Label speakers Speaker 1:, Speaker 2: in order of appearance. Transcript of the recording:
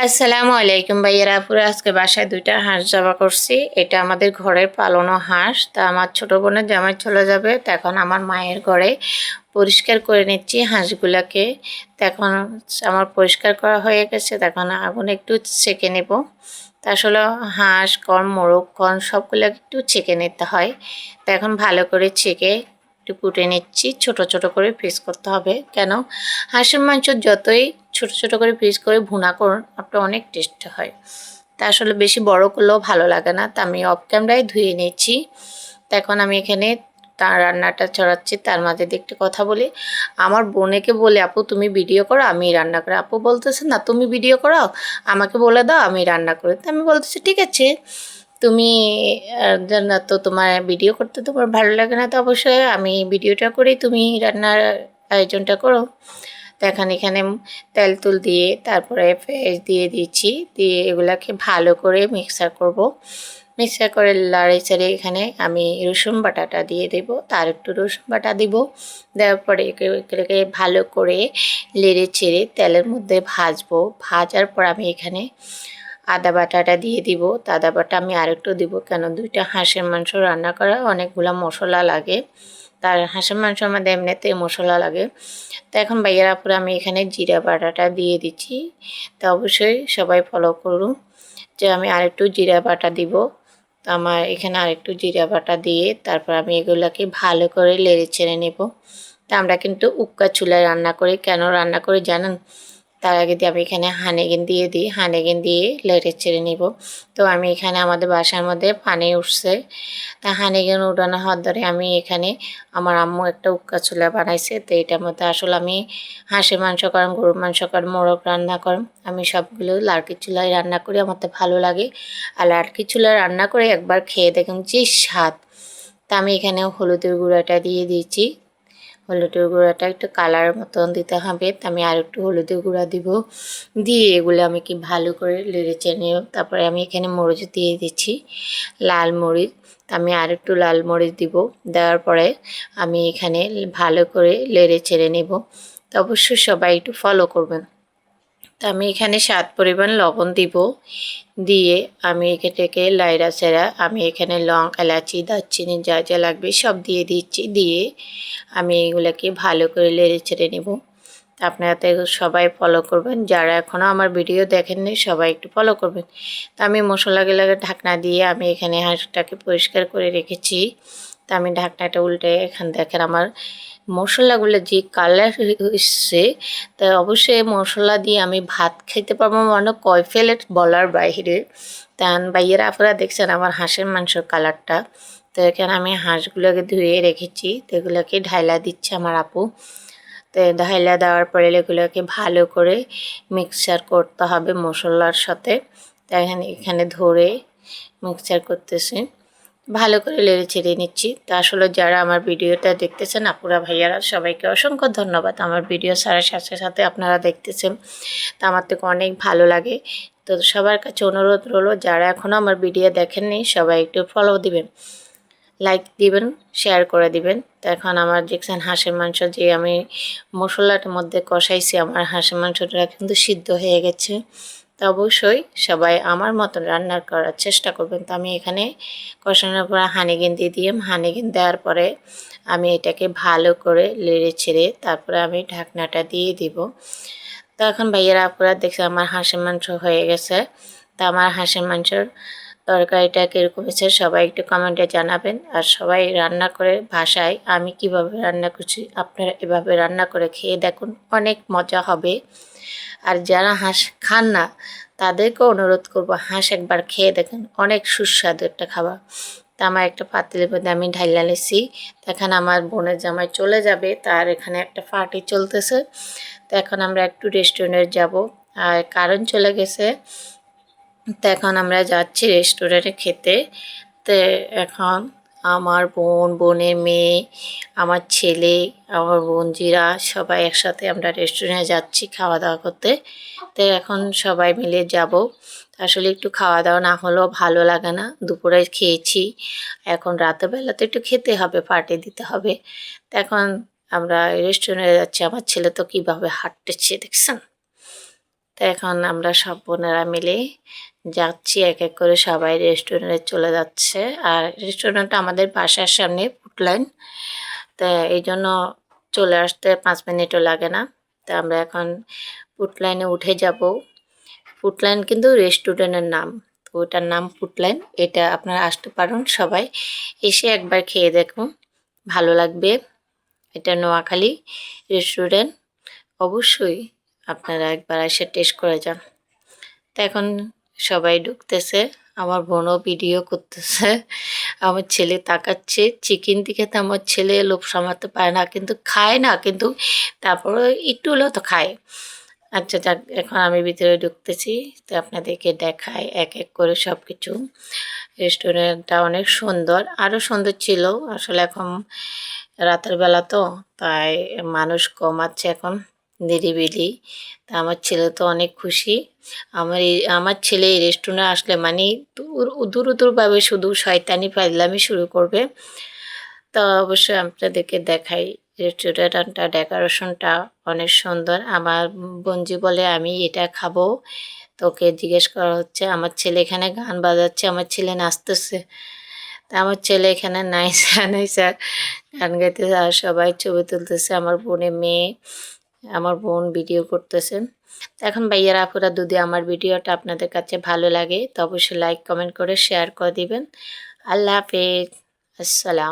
Speaker 1: আসসালামু আলাইকুম ভাইয়ারা, পুরো আজকে বাসায় দুইটা হাঁস জবা করছি। এটা আমাদের ঘরের পালনো হাঁস। তা আমার ছোট বোনের জামাই চলে যাবে, তা এখন আমার মায়ের ঘরে পরিষ্কার করে নিচ্ছি হাঁসগুলাকে। তা এখন আমার পরিষ্কার করা হয়ে গেছে, তখন আগুন একটু ছেঁকে নেব। তা আসলে হাঁস কন মোরগ কন সবগুলো একটু ছেঁকে নিতে হয়। তা এখন ভালো করে ছেঁকে একটু কুটে নিচ্ছি, ছোট ছোট করে পিস করতে হবে। কেন, হাঁসের মাংস যতই ছোট ছোট করে পিস করে ভুনা করুন আপনার অনেক টেস্ট হয়। তা আসলে বেশি বড় করলেও ভালো লাগে না। তা আমি অফ ক্যামেরায় ধুয়ে নিচ্ছি। তা এখন আমি এখানে তার রান্নাটা চড়াচ্ছি, তার মাঝে দিয়ে একটু কথা বলি। আমার বোনেকে বলে, আপু তুমি ভিডিও করো আমি রান্না করি। আপু বলতেছে না তুমি ভিডিও করাও, আমাকে বলে দাও আমি রান্না করি। তা আমি বলতেছি ঠিক আছে, তুমি তো তোমার ভিডিও করতে তোমার ভালো লাগে না, তো অবশ্যই আমি ভিডিওটা করি, তুমি রান্নার আয়োজনটা করো। তো এখন এখানে তেল তুল দিয়ে তারপরে পেঁয়াজ দিয়ে দিচ্ছি, দিয়ে এগুলাকে ভালো করে মিক্সার করব। মিক্সার করে লাড়ে চাড়ে এখানে আমি রসুন বাটাটা দিয়ে দেব, তার একটু রসুন বাটা দিব। দেওয়ার পরে এগুলোকে ভালো করে নেড়ে চেড়ে তেলের মধ্যে ভাজবো। ভাজার পর আমি এখানে আদা বাটাটা দিয়ে দিব। আদা বাটা আমি আরেকটু দিব, কেন দুইটা হাঁসের মাংস রান্না করা অনেকগুলো মশলা লাগে। তার হাঁসের মাংস আমাদের এমনিতে মশলা লাগে। তো এখন ভাইয়ারা পুরো আমি এখানে জিরা বাটাটা দিয়ে দিচ্ছি। তো অবশ্যই সবাই ফলো করুন যে আমি আরেকটু জিরা বাটা দিব। তো আমার এখানে আরেকটু জিরা বাটা দিয়ে তারপর আমি এগুলোকে ভালো করে নেড়ে ছেড়ে নেব। তা আমরা কিন্তু উক্কা চুলায় রান্না করি, কেন রান্না করি জানেন? তার আগে দিয়ে আমি এখানে হানেগিন দিয়ে দিই, হানেগিন দিয়ে লেড়ে চেড়ে নিব। তো আমি এখানে আমাদের বাসার মধ্যে পানি উঠছে, তা হানেগিন উঠানো হওয়ার ধরে আমি এখানে আমার আম্মু একটা উক্কা চুলা বানাইছে। তো এটার মধ্যে আসলে আমি হাঁসের মাংস করেন, গরুর মাংস করেন, মোরগ রান্না করেন, আমি সবগুলো লাড়কি চুলায় রান্না করি, আমার তো ভালো লাগে। আর লাড়কি চুলায় রান্না করে একবার খেয়ে দেখুন যে স্বাদ। তা আমি এখানে হলুদের গুঁড়াটা দিয়ে দিয়েছি। হলুদের গুঁড়াটা একটু কালার মতন দিতে হবে, তা আমি আর একটু হলুদের গুঁড়া দিব। দিয়ে এগুলো আমি কি ভালো করে নেড়ে চেড়ে নেব। তারপরে আমি এখানে মরিচ দিয়ে দিচ্ছি, লাল মরিচ। তা আমি আর একটু লাল মরিচ দিব। দেওয়ার পরে আমি এখানে ভালো করে নেড়ে চেড়ে নেব। তো অবশ্যই সবাই একটু ফলো করবেন। তো আমি এখানে স্বাদ পরিমাণ লবণ দিব। দিয়ে আমি এটাকে লাইড়া চেড়া আমি এখানে লং, এলাচি, দারচিনি যা যা লাগবে সব দিয়ে দিচ্ছি। দিয়ে আমি এগুলোকে ভালো করে নেড়ে চেড়ে নেব। আপনারা তো সবাই ফলো করবেন, যারা এখনও আমার ভিডিও দেখেননি সবাই একটু ফলো করবেন। তা আমি মশলাগুলোকে ঢাকনা দিয়ে আমি এখানে হাঁসটাকে পরিষ্কার করে রেখেছি। তা আমি ঢাকনাটা উল্টে এখান দেখেন আমার মশলাগুলো যে কালার এসছে, তা অবশ্যই মশলা দিয়ে আমি ভাত খেতে পারবো মানে কয় প্লেট বলার বাইরে। তা ভাইয়েরা আপনারা দেখছেন আমার হাঁসের মাংসের কালারটা। তো এখানে আমি হাঁসগুলোকে ধুয়ে রেখেছি, তো এগুলোকে ঢাইলা দিচ্ছে আমার আপু। তো ঢাইলা দেওয়ার পরে এগুলোকে ভালো করে মিক্সচার করতে হবে মশলার সাথে। তো এখানে এখানে ধরে মিক্সচার করতেছি, ভালো করে নেড়ে ছেড়ে নিচ্ছি। তা আসলে যারা আমার ভিডিওটা দেখতেছেন আপুরা ভাইয়ারা সবাইকে অসংখ্য ধন্যবাদ, আমার ভিডিও ছাড়ার সাথে সাথে আপনারা দেখতেছেন, তা আমার থেকে অনেক ভালো লাগে। তো সবার কাছে অনুরোধ রইলো, যারা এখনও আমার ভিডিও দেখেননি সবাই একটু ফলো দিবেন, লাইক দিবেন, শেয়ার করে দিবেন। তো এখন আমার দেখছেন হাঁসের মাংস যে আমি মশলাটার মধ্যে কষাইছি, আমার হাঁসের মাংসটা কিন্তু সিদ্ধ হয়ে গেছে। তো অবশ্যই সবাই আমার মতন রান্না করার চেষ্টা করবেন। তো আমি এখানে কষানোর পর হানিগিন দিয়ে দিই, হানিগিন দেওয়ার পরে আমি এটাকে ভালো করে নেড়ে ছেড়ে তারপরে আমি ঢাকনাটা দিয়ে দিব। তো এখন ভাইয়েরা আপুরা দেখছে আমার হাঁসের মাংস হয়ে গেছে। তা আমার হাঁসের মাংসর তরকারিটা কীরকম হয়েছে সবাই একটু কমেন্টে জানাবেন। আর সবাই রান্না করে ভাষায় আমি কিভাবে রান্না করছি আপনারা এভাবে রান্না করে খেয়ে দেখুন, অনেক মজা হবে। আর যারা হাঁস খান না তাদেরকেও অনুরোধ করব হাঁস একবার খেয়ে দেখেন, অনেক সুস্বাদু একটা খাবার। তা আমার একটা পাতিলের মধ্যে আমি ঢাইলা নিছি। এখানে আমার বোনের জামাই চলে যাবে, তার এখানে একটা পার্টি চলতেছে। তো এখন আমরা একটু রেস্টুরেন্টে যাব, আর কারণ চলে গেছে। তো এখন আমরা যাচ্ছি রেস্টুরেন্টে খেতে। তো এখন আমার বোন, বোনের মেয়ে, আমার ছেলে, আমার বোনজিরা সবাই একসাথে আমরা রেস্টুরেন্টে যাচ্ছি খাওয়া দাওয়া করতে। তো এখন সবাই মিলে যাব। আসলে একটু খাওয়া দাওয়া না হলেও ভালো লাগে না, দুপুরে খেয়েছি, এখন রাতের বেলা তো একটু খেতে হবে, পার্টি দিতে হবে। তো এখন আমরা রেস্টুরেন্টে যাচ্ছি, আমার ছেলে তো কীভাবে হাঁটতেছে দেখছেন। তো তো এখন আমরা সব বোনেরা মিলে যাচ্ছি, এক এক করে সবাই রেস্টুরেন্টে চলে যাচ্ছে। আর রেস্টুরেন্টটা আমাদের বাসার সামনে ফুটলাইন, তো এই জন্য চলে আসতে 5 মিনিটও লাগে না। তো আমরা এখন ফুটলাইনে উঠে যাব। ফুটলাইন কিন্তু রেস্টুরেন্টের নাম, তো ওটার নাম ফুটলাইন। এটা আপনারা আসতে পারেন সবাই, এসে একবার খেয়ে দেখুন, ভালো লাগবে। এটা নোয়াখালী রেস্টুরেন্ট, অবশ্যই আপনারা একবার এসে টেস্ট করে যান। তো এখন সবাই ঢুকতেছে, আমার বোনও ভিডিও করতেছে, আমার ছেলে তাকাচ্ছে চিকেন দিকে। তো আমার ছেলে লোভ সামলাতে পারে না, কিন্তু খায় না, কিন্তু তারপরে একটু হলেও তো খায়। আচ্ছা যাক, এখন আমি ভিতরে ঢুকতেছি, তো আপনাদেরকে দেখাই এক এক করে সব কিছু। রেস্টুরেন্টটা অনেক সুন্দর, আরও সুন্দর ছিল। আসলে এখন রাতের বেলা তো, তাই মানুষ কম আছে এখন, নিরিবিলি। তা আমার ছেলে তো অনেক খুশি। আমার ছেলে এই রেস্টুরেন্টে আসলে মানে দূরভাবে শুধু শয়তানি ফাজলামি শুরু করবে। তো অবশ্যই আপনাদেরকে দেখাই, রেস্টুরেন্টটা ডেকোরেশনটা অনেক সুন্দর। আমার বোনজি বলে আমি এটা খাবো, তোকে জিজ্ঞেস করা হচ্ছে। আমার ছেলে এখানে গান বাজাচ্ছে, আমার ছেলে নাচতেছে। তা আমার ছেলে এখানে নাইসা নাইসা গান গাইতেছে, আর সবাই ছবি তুলতেছে। আমার বোনের মেয়ে, আমার বোন ভিডিও করতেছে। তো এখন ভাইয়ারা আপুরা যদি আমার ভিডিওটা আপনাদের কাছে ভালো লাগে তো অবশ্যই লাইক কমেন্ট করে শেয়ার করে দিবেন। আল্লাহ হাফেজ, আসসালাম।